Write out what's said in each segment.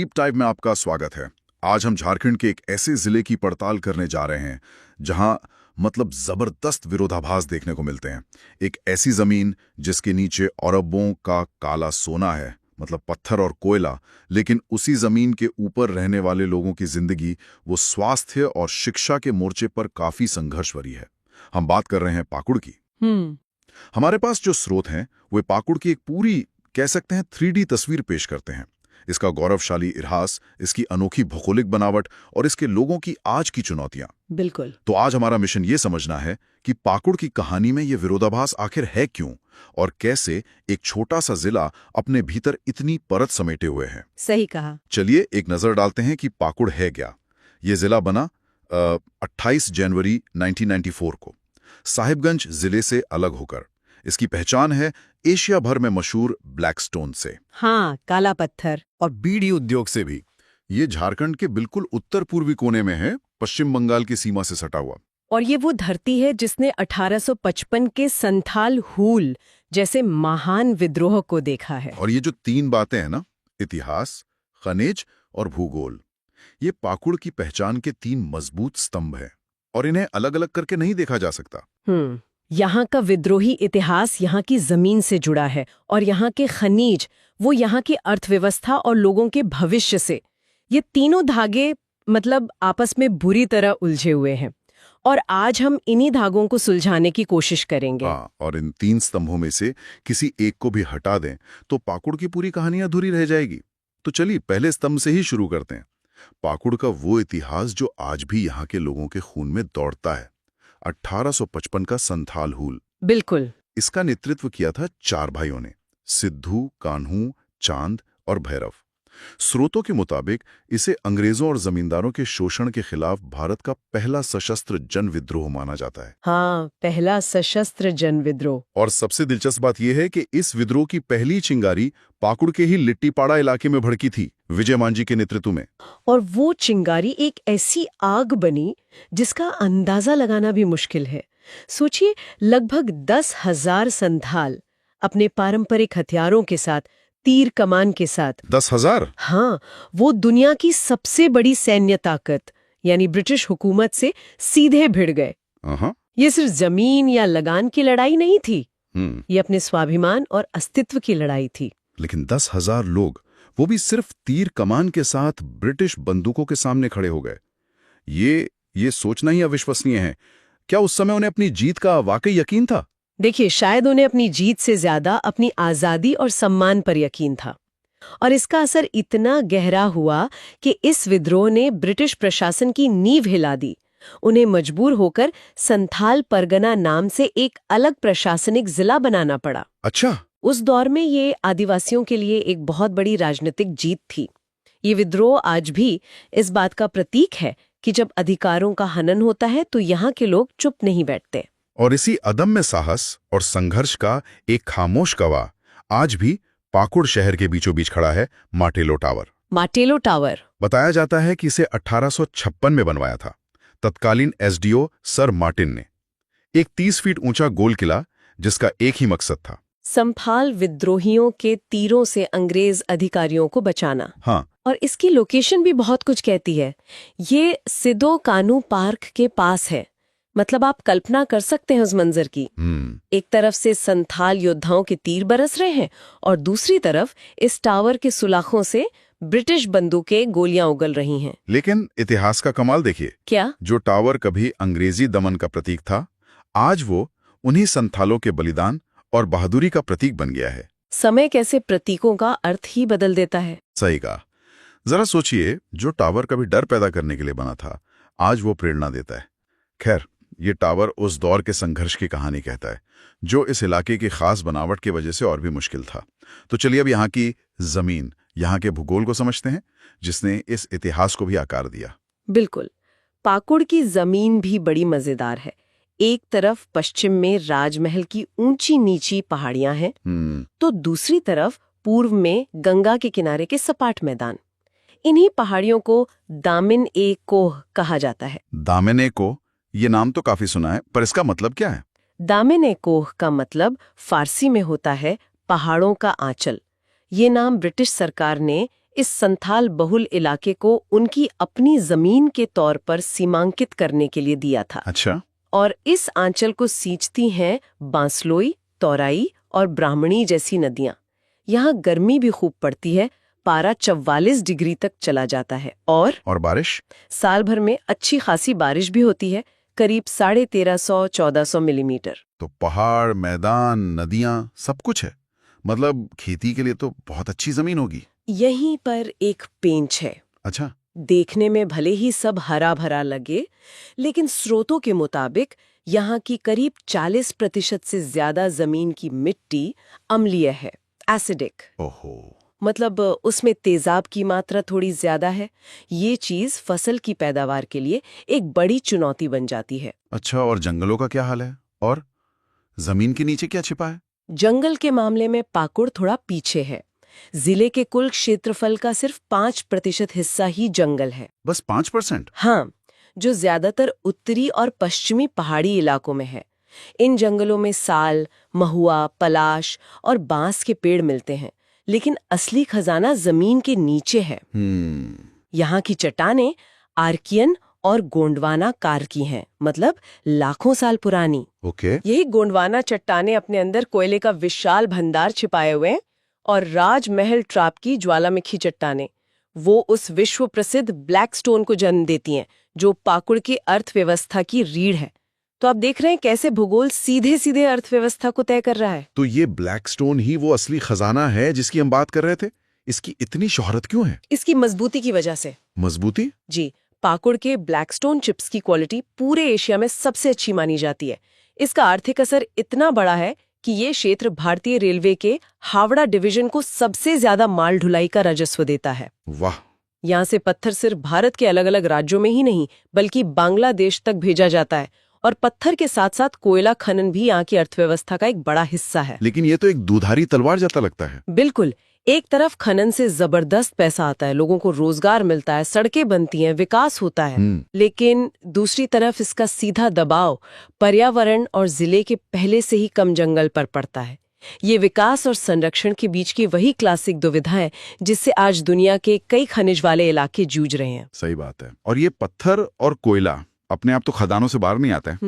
Deep type में आपका स्वागत है। आज हम झारखंड के एक ऐसे जिले की पड़ताल करने जा रहे हैं जहां जबरदस्त विरोधाभास देखने को मिलते हैं। एक ऐसी जमीन जिसके नीचे अरबों का काला सोना है, पत्थर और कोयला, लेकिन उसी जमीन के ऊपर रहने वाले लोगों की जिंदगी वो स्वास्थ्य और शिक्षा के मोर्चे पर काफी संघर्ष भरी है। हम बात कर रहे हैं पाकुड़ की। हमारे पास जो स्रोत हैं वे पाकुड़ की एक पूरी, कह सकते हैं, 3D तस्वीर पेश करते हैं। इसका गौरवशाली इतिहास, इसकी अनोखी भौगोलिक बनावट और इसके लोगों की आज की चुनौतियां। बिल्कुल। तो आज हमारा मिशन ये समझना है कि पाकुड़ की कहानी में ये विरोधाभास आखिर है क्यों और कैसे एक छोटा सा जिला अपने भीतर इतनी परत समेटे हुए है। सही कहा। चलिए एक नजर डालते हैं कि पाकुड़ है क्या। ये जिला बना 28 जनवरी 1994 को साहिबगंज जिले से अलग होकर। इसकी पहचान है एशिया भर में मशहूर ब्लैक स्टोन से। हाँ, काला पत्थर। और बीड़ी उद्योग से भी। ये झारखंड के बिल्कुल उत्तर पूर्वी कोने में है, पश्चिम बंगाल की सीमा से सटा हुआ। और ये वो धरती है जिसने 1855 के संथाल हूल जैसे महान विद्रोह को देखा है। और ये जो 3 बातें हैं ना, इतिहास, खनिज और भूगोल, ये पाकुड़ की पहचान के 3 मजबूत स्तंभ हैं और इन्हें अलग अलग करके नहीं देखा जा सकता। यहाँ का विद्रोही इतिहास यहाँ की जमीन से जुड़ा है और यहाँ के खनिज वो यहाँ की अर्थव्यवस्था और लोगों के भविष्य से। ये तीनों धागे आपस में बुरी तरह उलझे हुए हैं और आज हम इन्हीं धागों को सुलझाने की कोशिश करेंगे। और इन 3 स्तंभों में से किसी एक को भी हटा दें तो पाकुड़ की पूरी कहानी अधूरी रह जाएगी। तो चलिए पहले स्तंभ से ही शुरू करते हैं। पाकुड़ का वो इतिहास जो आज भी यहाँ के लोगों के खून में दौड़ता है। 1855 का संथाल हूल। बिल्कुल। इसका नेतृत्व किया था 4 भाइयों ने, सिद्धू, कान्हू, चांद और भैरव। स्रोतों के मुताबिक इसे अंग्रेजों और जमींदारों के शोषण के खिलाफ भारत का पहला सशस्त्र जन विद्रोह माना जाता है। हाँ, पहला सशस्त्र जन विद्रोह। और सबसे दिलचस्प बात यह है कि इस विद्रोह की पहली चिंगारी पाकुड़ के ही लिट्टीपाड़ा इलाके में भड़की थी, विजय मांझी के नेतृत्व में। और वो चिंगारी एक ऐसी आग बनी जिसका अंदाजा लगाना भी मुश्किल है। सोचिए, लगभग 10,000 संथाल अपने पारंपरिक हथियारों के साथ, तीर कमान के साथ। 10,000? हाँ, वो दुनिया की सबसे बड़ी सैन्य ताकत यानी ब्रिटिश हुकूमत से सीधे भिड़ गए। ये सिर्फ जमीन या लगान की लड़ाई नहीं थी, ये अपने स्वाभिमान और अस्तित्व की लड़ाई थी। लेकिन 10,000 लोग, वो भी सिर्फ तीर कमान के साथ ब्रिटिश बंदूकों के सामने खड़े हो गए। ये सोचना ही अविश्वसनीय है। क्या उस समय उन्हें अपनी जीत का वाकई यकीन था? देखिए, शायद उन्हें अपनी जीत से ज्यादा अपनी आजादी और सम्मान पर यकीन था। और इसका असर इतना गहरा हुआ कि इस विद्रोह ने ब्रिटिश प्रशासन की नींव हिला दी। उन्हें मजबूर होकर संथाल परगना नाम से एक अलग प्रशासनिक जिला बनाना पड़ा। अच्छा। उस दौर में ये आदिवासियों के लिए एक बहुत बड़ी राजनीतिक जीत थी। ये विद्रोह आज भी इस बात का प्रतीक है कि जब अधिकारों का हनन होता है तो यहाँ के लोग चुप नहीं बैठते। और इसी अदम्य साहस और संघर्ष का एक खामोश गवाह आज भी पाकुड़ शहर के बीचों बीच खड़ा है, माटेलो टावर। माटेलो टावर बताया जाता है कि इसे 1856 में बनवाया था तत्कालीन एसडीओ सर मार्टिन ने। एक 30 फीट ऊंचा गोल किला जिसका एक ही मकसद था, संथाल विद्रोहियों के तीरों से अंग्रेज अधिकारियों को बचाना। हाँ। और इसकी लोकेशन भी बहुत कुछ कहती है। ये सिदो कानू पार्क के पास है। आप कल्पना कर सकते हैं उस मंजर की। एक तरफ से संथाल योद्धाओं के तीर बरस रहे हैं और दूसरी तरफ इस टावर के सुलाखों से ब्रिटिश बंदूकें गोलियां उगल रही हैं। लेकिन इतिहास का कमाल देखिए। क्या? जो टावर कभी अंग्रेजी दमन का प्रतीक था, आज वो उन्हीं संथालों के बलिदान और बहादुरी का प्रतीक बन गया है। समय कैसे प्रतीकों का अर्थ ही बदल देता है। सही कहा। जरा सोचिए, जो टावर कभी डर पैदा करने के लिए बना था, आज वो प्रेरणा देता है। खैर, ये टावर उस दौर के संघर्ष की कहानी कहता है, जो इस इलाके की खास बनावट की वजह से और भी मुश्किल था। तो चलिए अब यहाँ की जमीन, यहाँ के भूगोल को समझते हैं, जिसने इस इतिहास को भी आकार दिया। बिल्कुल। पाकुड़ की जमीन भी बड़ी मजेदार है। एक तरफ पश्चिम में राजमहल की ऊंची नीची पहाड़ियां हैं, तो दूसरी तरफ पूर्व में गंगा के किनारे के सपाट मैदान। इन्हीं पहाड़ियों को दामिन ए कोह कहा जाता है। दामिन ए कोह, ये नाम तो काफी सुना है, पर इसका मतलब क्या है? दामिन ए कोह का मतलब फारसी में होता है पहाड़ों का आंचल। ये नाम ब्रिटिश सरकार ने इस संथाल बहुल इलाके को उनकी अपनी जमीन के तौर पर सीमांकित करने के लिए दिया था। अच्छा। और इस आंचल को सींचती हैं बांसलोई, तौराई और ब्राह्मणी जैसी नदियां। यहाँ गर्मी भी खूब पड़ती है, पारा 44 डिग्री तक चला जाता है। और बारिश? साल भर में अच्छी खासी बारिश भी होती है, करीब 1350-1400 मिलीमीटर। तो पहाड़, मैदान, नदियां, सब कुछ है। मतलब खेती के लिए तो बहुत अच्छी जमीन होगी। यहीं पर एक पेंच है। अच्छा। देखने में भले ही सब हरा भरा लगे, लेकिन स्रोतों के मुताबिक यहाँ की करीब 40% से ज्यादा जमीन की मिट्टी अम्लीय है, एसिडिक। ओहो। मतलब उसमें तेजाब की मात्रा थोड़ी ज्यादा है। ये चीज फसल की पैदावार के लिए एक बड़ी चुनौती बन जाती है। अच्छा, और जंगलों का क्या हाल है? और जमीन के नीचे क्या छिपा है? जंगल के मामले में पाकुड़ थोड़ा पीछे है। जिले के कुल क्षेत्रफल का सिर्फ 5% हिस्सा ही जंगल है। बस 5%? हाँ, जो ज्यादातर उत्तरी और पश्चिमी पहाड़ी इलाकों में है। इन जंगलों में साल, महुआ, पलाश और बांस के पेड़ मिलते हैं, लेकिन असली खजाना जमीन के नीचे है। यहाँ की चट्टानें आर्कियन और गोंडवाना कार की हैं, मतलब लाखों साल पुरानी। ओके। यही गोंडवाना चट्टानें अपने अंदर कोयले का विशाल भंडार छिपाए हुए हैं। और राजमहल ट्राप की ज्वालामुखी चट्टानें, वो उस विश्व प्रसिद्ध ब्लैक स्टोन को जन्म देती हैं, जो पाकुड़ की अर्थव्यवस्था की रीढ़ है। तो आप देख रहे हैं कैसे भूगोल सीधे सीधे अर्थव्यवस्था को तय कर रहा है। तो ये ब्लैक स्टोन ही वो असली खजाना है जिसकी हम बात कर रहे थे? इसकी इतनी शोहरत क्यों है? इसकी मजबूती की वजह से। मजबूती? जी, पाकुड़ के ब्लैक स्टोन चिप्स की क्वालिटी पूरे एशिया में सबसे अच्छी मानी जाती है। इसका आर्थिक असर इतना बड़ा है कि ये क्षेत्र भारतीय रेलवे के हावड़ा डिवीजन को सबसे ज्यादा माल ढुलाई का राजस्व देता है। वाह। यहाँ से पत्थर सिर्फ भारत के अलग अलग राज्यों में ही नहीं, बल्कि बांग्लादेश तक भेजा जाता है। और पत्थर के साथ साथ कोयला खनन भी यहाँ की अर्थव्यवस्था का एक बड़ा हिस्सा है। लेकिन ये तो एक दुधारी तलवार जैसा लगता है। बिल्कुल। एक तरफ खनन से जबरदस्त पैसा आता है, लोगों को रोजगार मिलता है, सड़कें बनती हैं, विकास होता है। लेकिन दूसरी तरफ इसका सीधा दबाव पर्यावरण और जिले के पहले से ही कम जंगल पर पड़ता है। ये विकास और संरक्षण के बीच की वही क्लासिक दुविधा है जिससे आज दुनिया के कई खनिज वाले इलाके जूझ रहे हैं। सही बात है। और ये पत्थर और कोयला अपने आप तो खदानों से बाहर नहीं आता है।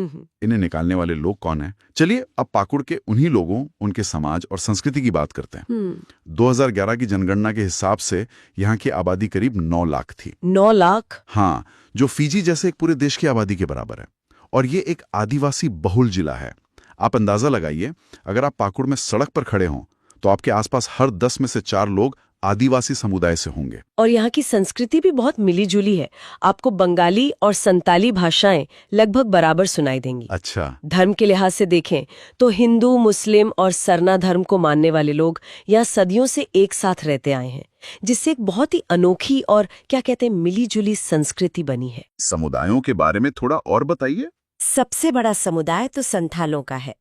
इन्हें निकालने वाले लोग कौन हैं? चलिए अब पाकुड़ के उन्हीं लोगों, उनके समाज और संस्कृति की बात करते हैं। 2011 की जनगणना के हिसाब से यहाँ की आबादी करीब 9 लाख थी। 9 लाख? हाँ, जो फिजी जैसे एक पूरे देश की आबादी के बराबर है। और ये एक आदिवासी बहुल जिला है। आप अंदाजा लगाइए, अगर आप पाकुड़ में सड़क पर खड़े हों तो आपके आसपास हर 10 में से 4 लोग आदिवासी समुदाय से होंगे। और यहाँ की संस्कृति भी बहुत मिली जुली है। आपको बंगाली और संताली भाषाएं लगभग बराबर सुनाई देंगी। अच्छा। धर्म के लिहाज से देखें तो हिंदू, मुस्लिम और सरना धर्म को मानने वाले लोग यहाँ सदियों से एक साथ रहते आए हैं, जिससे एक बहुत ही अनोखी और क्या कहते हैं मिली जुली संस्कृति बनी है। समुदायों के बारे में थोड़ा और बताइए। सबसे बड़ा समुदाय तो संथालों का है।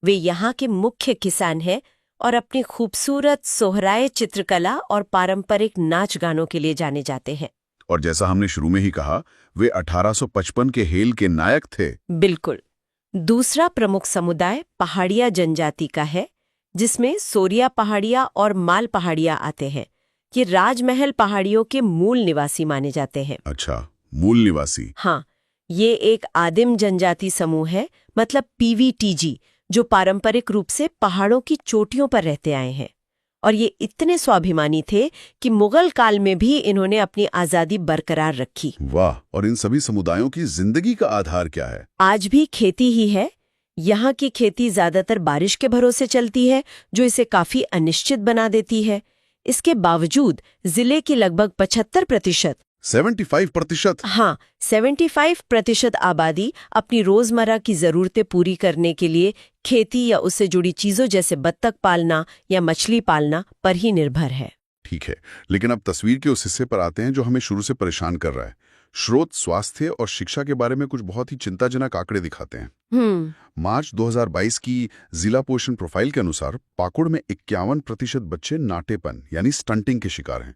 वे यहाँ के मुख्य किसान हैं और अपनी खूबसूरत सोहराय चित्रकला और पारंपरिक नाच गानों के लिए जाने जाते हैं। और जैसा हमने शुरू में ही कहा, वे 1855 के हेल के नायक थे। बिल्कुल। दूसरा प्रमुख समुदाय पहाड़िया जनजाति का है, जिसमें सोरिया पहाड़िया और माल पहाड़िया आते हैं। ये राजमहल पहाड़ियों के मूल निवासी माने जाते हैं। अच्छा, मूल निवासी। हाँ, ये एक आदिम जनजाति समूह है, मतलब पीवीटीजी, जो पारंपरिक रूप से पहाड़ों की चोटियों पर रहते आए हैं। और ये इतने स्वाभिमानी थे कि मुगल काल में भी इन्होंने अपनी आजादी बरकरार रखी। वाह। और इन सभी समुदायों की जिंदगी का आधार क्या है? आज भी खेती ही है। यहाँ की खेती ज्यादातर बारिश के भरोसे चलती है, जो इसे काफी अनिश्चित बना देती है। इसके बावजूद जिले की लगभग 75%, 75%? हाँ, 75% आबादी अपनी रोजमर्रा की जरूरतें पूरी करने के लिए खेती या उससे जुड़ी चीजों जैसे बत्तख पालना या मछली पालना पर ही निर्भर है। ठीक है, लेकिन अब तस्वीर के उस हिस्से पर आते हैं जो हमें शुरू से परेशान कर रहा है। स्रोत स्वास्थ्य और शिक्षा के बारे में कुछ बहुत ही चिंताजनक आंकड़े दिखाते हैं। मार्च 2022 की जिला पोषण प्रोफाइल के अनुसार पाकुड़ में 51% बच्चे नाटेपन यानी स्टंटिंग के शिकार हैं।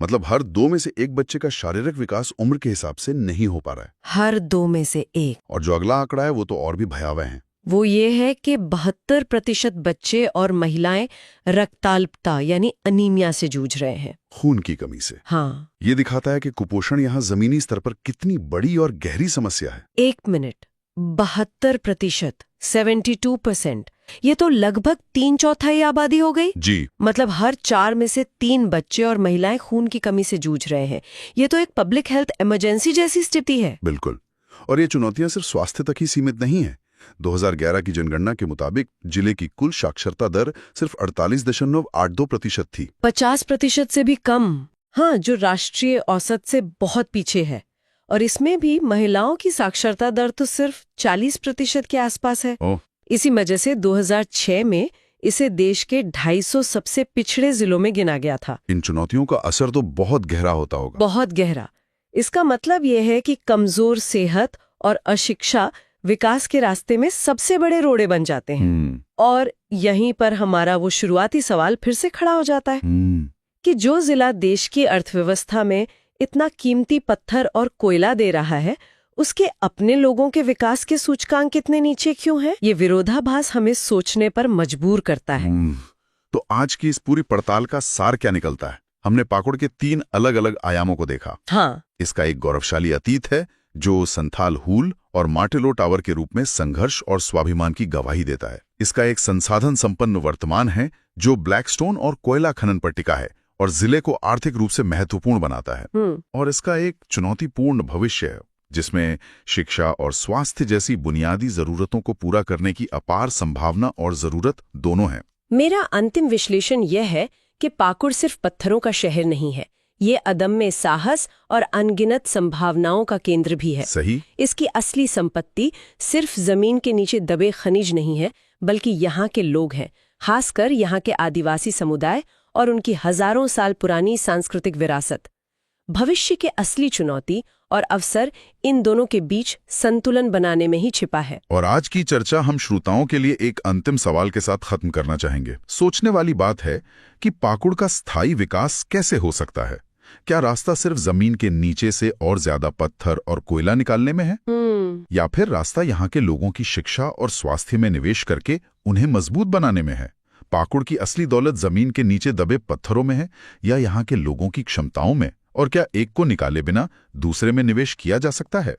मतलब हर 2 में से 1 बच्चे का शारीरिक विकास उम्र के हिसाब से नहीं हो पा रहा है। हर 2 में से 1। और जो अगला आंकड़ा है वो तो और भी भयावह है। वो ये है कि 72% बच्चे और महिलाएं रक्ताल्पता यानी अनीमिया से जूझ रहे हैं। खून की कमी से। हाँ। ये दिखाता है कि कुपोषण यहाँ जमीनी स्तर पर कितनी बड़ी और गहरी समस्या है। 1 मिनट, 72%, 72%, ये तो लगभग 3/4 आबादी हो गई। जी। मतलब हर 4 में से 3 बच्चे और महिलाएं खून की कमी से जूझ रहे हैं। ये तो एक पब्लिक हेल्थ इमरजेंसी जैसी स्थिति है। बिल्कुल। और ये चुनौतियां सिर्फ स्वास्थ्य तक ही सीमित नहीं है। 2011 की जनगणना के मुताबिक जिले की कुल साक्षरता दर सिर्फ 48.82% थी। 50% से भी कम। हाँ, जो राष्ट्रीय औसत से बहुत पीछे है। और इसमें भी महिलाओं की साक्षरता दर तो सिर्फ 40% के आसपास है। ओह। इसी वजह से 2006 में इसे देश के 250 सबसे पिछड़े जिलों में गिना गया था। इन चुनौतियों का असर तो बहुत गहरा होता होगा। बहुत गहरा। इसका मतलब यह है कि कमजोर सेहत और अशिक्षा विकास के रास्ते में सबसे बड़े रोड़े बन जाते हैं। और यहीं पर हमारा वो शुरुआती सवाल फिर से खड़ा हो जाता है कि जो जिला देश की अर्थव्यवस्था में इतना कीमती पत्थर और कोयला दे रहा है, उसके अपने लोगों के विकास के सूचकांक कितने नीचे क्यों हैं? ये विरोधाभास हमें सोचने पर मजबूर करता है। तो आज की इस पूरी पड़ताल का सार क्या निकलता है? हमने पाकुड़ के 3 अलग अलग आयामों को देखा। हाँ। इसका एक गौरवशाली अतीत है जो संथाल हूल और माटेलो टावर के रूप में संघर्ष और स्वाभिमान की गवाही देता है। इसका एक संसाधन संपन्न वर्तमान है जो ब्लैकस्टोन और कोयला खनन पर टिका है और जिले को आर्थिक रूप से महत्वपूर्ण बनाता है। और इसका एक चुनौतीपूर्ण भविष्य है जिसमें शिक्षा और स्वास्थ्य जैसी बुनियादी जरूरतों को पूरा करने की अपार संभावना और जरूरत दोनों है। मेरा अंतिम विश्लेषण यह है कि पाकुड़ सिर्फ पत्थरों का शहर नहीं है, ये अदम्य साहस और अनगिनत संभावनाओं का केंद्र भी है। सही। इसकी असली संपत्ति सिर्फ जमीन के नीचे दबे खनिज नहीं है, बल्कि यहाँ के लोग हैं, खासकर यहाँ के आदिवासी समुदाय और उनकी हजारों साल पुरानी सांस्कृतिक विरासत। भविष्य के असली चुनौती और अवसर इन दोनों के बीच संतुलन बनाने में ही छिपा है। और आज की चर्चा हम श्रोताओं के लिए एक अंतिम सवाल के साथ खत्म करना चाहेंगे। सोचने वाली बात है कि पाकुड़ का स्थायी विकास कैसे हो सकता है? क्या रास्ता सिर्फ जमीन के नीचे से और ज्यादा पत्थर और कोयला निकालने में है, या फिर रास्ता यहाँ के लोगों की शिक्षा और स्वास्थ्य में निवेश करके उन्हें मजबूत बनाने में है? पाकुड़ की असली दौलत जमीन के नीचे दबे पत्थरों में है या यहाँ के लोगों की क्षमताओं में? और क्या एक को निकाले बिना दूसरे में निवेश किया जा सकता है?